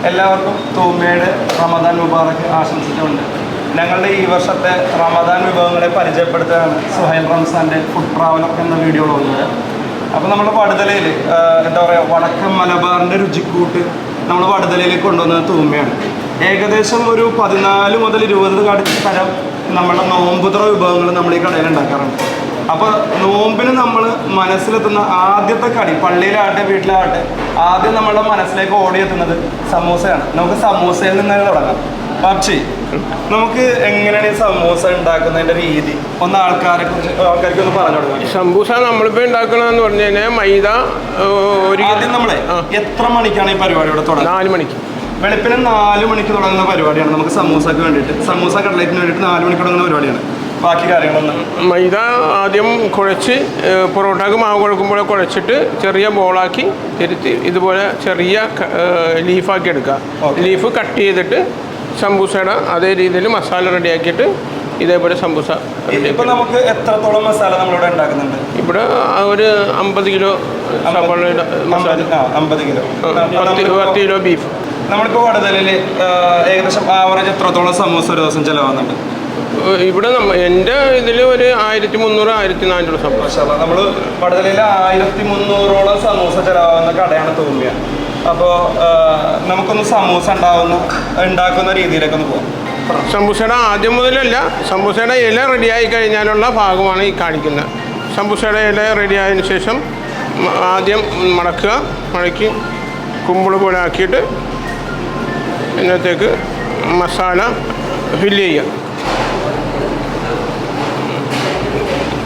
എല്ലാവർക്കും തൂമയുടെ റമദാൻ മുബാറക്ക് ആശംസിച്ചുകൊണ്ട് ഞങ്ങളുടെ ഈ വർഷത്തെ റമദാൻ വിഭവങ്ങളെ പരിചയപ്പെടുത്തുകയാണ് സുഹൈൽ റംസാൻ്റെ ഫുഡ് ട്രാവലർ എന്ന വീഡിയോ വന്നത്. അപ്പോൾ നമ്മൾ പടുതലയിൽ എന്താ പറയുക, വടക്കൻ മലബാറിൻ്റെ രുചിക്കൂട്ട് നമ്മൾ പടുതലയിലേക്ക് കൊണ്ടുവന്നത് തൂമയാണ്. ഏകദേശം ഒരു 14 മുതൽ 20 തരം നമ്മുടെ നോമ്പുതുറ വിഭവങ്ങൾ നമ്മൾ ഈ കടയിൽ ഉണ്ടാക്കാറുണ്ട്. അപ്പോൾ നോമ്പിന് നമ്മൾ മനസ്സിലെത്തുന്ന ആദ്യത്തെ കടി, പള്ളിയിലാകട്ടെ വീട്ടിലാകട്ടെ, ആദ്യം നമ്മുടെ മനസ്സിലേക്ക് ഓടിയെത്തുന്നത് സമൂസയാണ്. നമുക്ക് സമൂസയിൽ നിന്ന് തന്നെ തുടങ്ങാം. പക്ഷേ നമുക്ക് എങ്ങനെയാണ് ഈ സമൂസ ഉണ്ടാക്കുന്നതിൻ്റെ രീതി ഒന്ന് ആൾക്കാർക്ക് ഒന്ന് പറഞ്ഞു കൊടുക്കാം. സമൂസ നമ്മളിപ്പോൾ ഉണ്ടാക്കണമെന്ന് പറഞ്ഞു കഴിഞ്ഞാൽ മൈദ ആദ്യം നമ്മളെ എത്ര മണിക്കാണ് ഈ പരിപാടി ഇവിടെ തുടങ്ങുന്നത്? 4 മണിക്ക്. വെളുപ്പിന് 4 മണിക്ക് തുടങ്ങുന്ന പരിപാടിയാണ്. നമുക്ക് സമൂസക്ക് വേണ്ടിയിട്ട്, സമൂസ കട്ട്ലറ്റിന് വേണ്ടിയിട്ട് 4 മണിക്ക് തുടങ്ങുന്ന പരിപാടിയാണ്. ബാക്കി കാര്യങ്ങളൊന്നും മൈദ ആദ്യം കുഴച്ച് പൊറോട്ടക്ക് മാവ് കുഴക്കുമ്പോൾ കുഴച്ചിട്ട് ചെറിയ ബോളാക്കി തിരുത്തി ഇതുപോലെ ചെറിയ ലീഫാക്കി എടുക്കുക. ലീഫ് കട്ട് ചെയ്തിട്ട് സമൂസയുടെ അതേ രീതിയിൽ മസാല റെഡിയാക്കിയിട്ട് ഇതേപോലെ സമൂസ. ഇപ്പം നമുക്ക് എത്രത്തോളം മസാല നമ്മളിവിടെ ഉണ്ടാക്കുന്നുണ്ട്? ഇവിടെ ഒരു 50 കിലോ സവാളയുടെ മസാല, 50 കിലോ 10 കിലോ ബീഫ്. നമ്മളിപ്പോൾ വടുതലയിൽ ഏകദേശം ആവറേജ് എത്രത്തോളം സമൂസ ഒരു ദിവസം ചിലവാകുന്നുണ്ട്? ഇവിടെ എൻ്റെ ഇതിൽ ഒരു 1300-1400 സമൂസ. നമ്മൾ വടുതലയിൽ 1300ഓളം സമൂസ ചിലവാകുന്ന കടയാണ് തൂമിയ. അപ്പോൾ നമുക്കൊന്ന് സമൂസ ഉണ്ടാക്കുന്ന രീതിയിലേക്കൊന്ന് പോകാം. സമൂസയുടെ ആദ്യം മുതലല്ല, സമൂസയുടെ ഇല റെഡിയായി കഴിഞ്ഞാലുള്ള ഭാഗമാണ് ഈ കാണിക്കുന്നത്. സമൂസയുടെ ഇല റെഡിയായതിനു ശേഷം ആദ്യം മടക്കി കുമ്പിൾ പോലെ ആക്കിയിട്ട് ഇതിനകത്തേക്ക് മസാല ഫില്ല് ചെയ്യുക.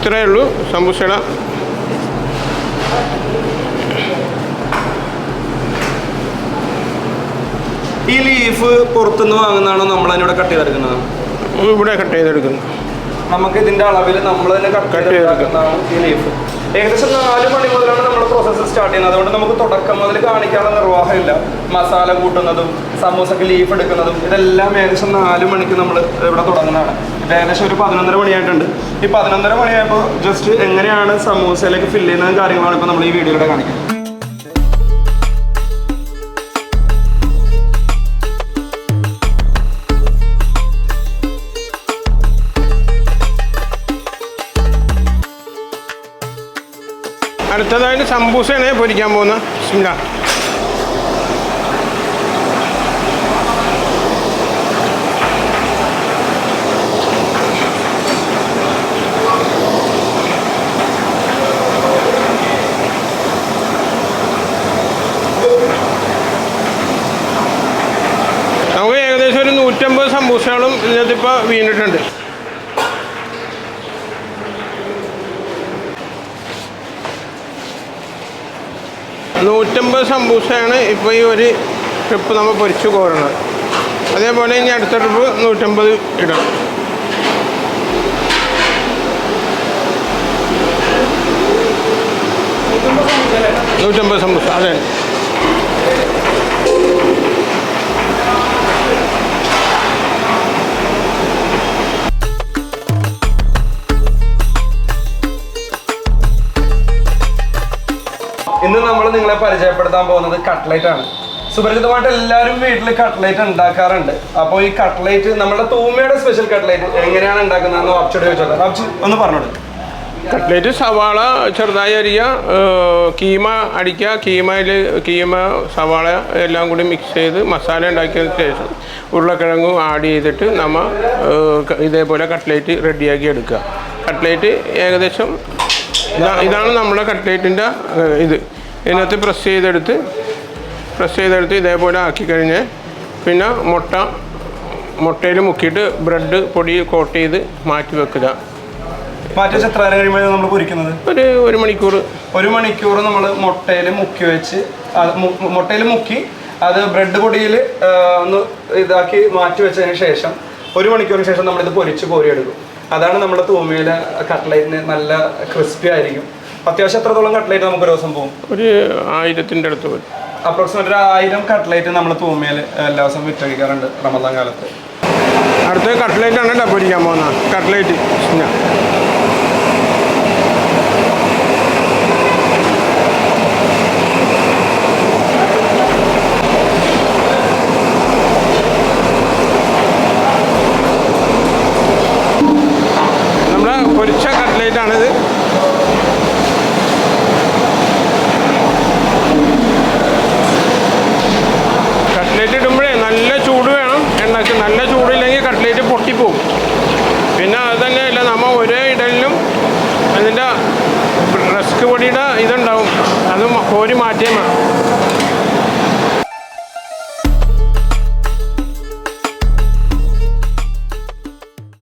ഇത്രയേ ഉള്ളൂ സമൂസയുടെ. ഈ ലീഫ് പുറത്തുനിന്ന് വാങ്ങുന്നതാണോ നമ്മൾ അതിനോട് കട്ട് ചെയ്തെടുക്കുന്നത്? ഇവിടെ കട്ട് ചെയ്തെടുക്കുന്നു. നമുക്ക് ഇതിൻ്റെ അളവിൽ നമ്മൾ തന്നെ കട്ട് ചെയ്തെടുക്കുന്നതാണ് ഈ ലീഫ്. ഏകദേശം 4 മണി മുതലാണ് നമ്മൾ പ്രോസസ്സ് സ്റ്റാർട്ട് ചെയ്യുന്നത്. അതുകൊണ്ട് നമുക്ക് തുടക്കം മുതൽ കാണിക്കാനുള്ള നിർവാഹമില്ല. മസാല കൂട്ടുന്നതും സമൂസക്ക് ലീഫ് എടുക്കുന്നതും ഇതെല്ലാം ഏകദേശം 4 മണിക്ക് നമ്മൾ ഇവിടെ തുടങ്ങുന്നതാണ്. ഇത് ഏകദേശം ഒരു 11:30 മണിയായിട്ടുണ്ട്. ഈ 11:30 മണിയായപ്പോൾ ജസ്റ്റ് എങ്ങനെയാണ് സമൂസയിലേക്ക് ഫില്ല് ചെയ്യുന്ന കാര്യങ്ങളാണ് ഇപ്പോൾ നമ്മൾ ഈ വീഡിയോയിലൂടെ കാണിക്കുന്നത്. അടുത്തതായിട്ട് സമൂസയാണ് പൊരിക്കാൻ പോകുന്ന. നമുക്ക് ഏകദേശം ഒരു 150 സമൂസകളും ഇതിനകത്തിപ്പോൾ വീണിട്ടുണ്ട്. സമൂസയാണ് ഇപ്പോൾ ഈ ഒരു ട്രിപ്പ് നമ്മൾ പൊരിച്ച് കോരുന്നത്. അതേപോലെ ഇനി അടുത്ത ട്രിപ്പ് 150 ഇടണം. 150 സമൂസ. അതെ. ഇന്ന് നമ്മൾ നിങ്ങളെ പരിചയപ്പെടുത്താൻ പോകുന്നത് കട്ട്ലേറ്റ് ആണ്. സുപരിചിതമായിട്ട് എല്ലാവരും വീട്ടിൽ കട്ട്ലേറ്റ് ഉണ്ടാക്കാറുണ്ട്. അപ്പോൾ ഈ കട്ട്ലേറ്റ് നമ്മുടെ തൂമയുടെ സ്പെഷ്യൽ കട്ട്ലേറ്റ് എങ്ങനെയാണ് ഉണ്ടാക്കുന്നതെന്ന് ഓപ്ഷോട് ചോദിച്ചോളാം. ഒന്ന് പറഞ്ഞോളൂ. കട്ട്ലേറ്റ് സവാള ചെറുതായി അരിയുക, കീമ അടിക്കുക, കീമ സവാള എല്ലാം കൂടി മിക്സ് ചെയ്ത് മസാല ഉണ്ടാക്കിയതിന് ശേഷം ഉരുളക്കിഴങ്ങും ആഡ് ചെയ്തിട്ട് നമ്മൾ ഇതേപോലെ കട്ട്ലേറ്റ് റെഡിയാക്കി എടുക്കുക. കട്ട്ലേറ്റ് ഏകദേശം ഇതാണ് നമ്മുടെ കട്ട്ലേറ്റിൻ്റെ ഇത്. ഇതിനകത്ത് പ്രസ് ചെയ്തെടുത്ത് ഇതേപോലെ ആക്കി കഴിഞ്ഞ് പിന്നെ മുട്ടയിൽ മുക്കിയിട്ട് ബ്രെഡ് പൊടി കോട്ട് ചെയ്ത് മാറ്റി വെക്കുക. മാറ്റി വെച്ച് എത്ര നേരം കഴിയുമ്പോൾ നമ്മൾ പൊരിക്കുന്നത്? ഒരു മണിക്കൂർ. 1 മണിക്കൂർ നമ്മൾ മുട്ടയിൽ മുക്കി അത് ബ്രെഡ് പൊടിയിൽ ഒന്ന് ഇതാക്കി മാറ്റി വെച്ചതിന് ശേഷം 1 മണിക്കൂറിന് ശേഷം നമ്മളിത് പൊരിച്ച് കോരിയെടുക്കും. അതാണ് നമ്മുടെ തൂമയിലെ കട്ട്ലേറ്റിന് നല്ല ക്രിസ്പി ആയിരിക്കും. അത്യാവശ്യം എത്രത്തോളം കട്ട്ലേറ്റ് നമുക്ക് ഒരു ദിവസം പോകും? ഒരു 1000-ന്റെ അടുത്ത് വരും. അപ്രോക്സിമേറ്റ് 1000 കട്ട്ലേറ്റ് നമ്മൾ തൂമയിൽ എല്ലാ ദിവസവും വിറ്റഴിക്കാറുണ്ട് റമദാൻ കാലത്ത്. അടുത്ത കട്ട്ലേറ്റാണ് പൊരിക്കാൻ പോകുന്നത്. കട്ട്ലേറ്റ് കട്ട്ലേറ്റാണിത്. കട്ട്ലേറ്റ് ഇടുമ്പോഴേ നല്ല ചൂട് വേണം എണ്ണയ്ക്ക്. നല്ല ചൂടില്ലെങ്കിൽ കട്ട്ലേറ്റ് പൊട്ടിപ്പോവും. പിന്നെ അത് തന്നെയല്ല, നമ്മൾ ഒരേ ഇടലിലും അതിൻ്റെ റസ്ക് പൊടിയുടെ ഇതുണ്ടാവും, അത് കോരി മാറ്റിയാൽ വേണം.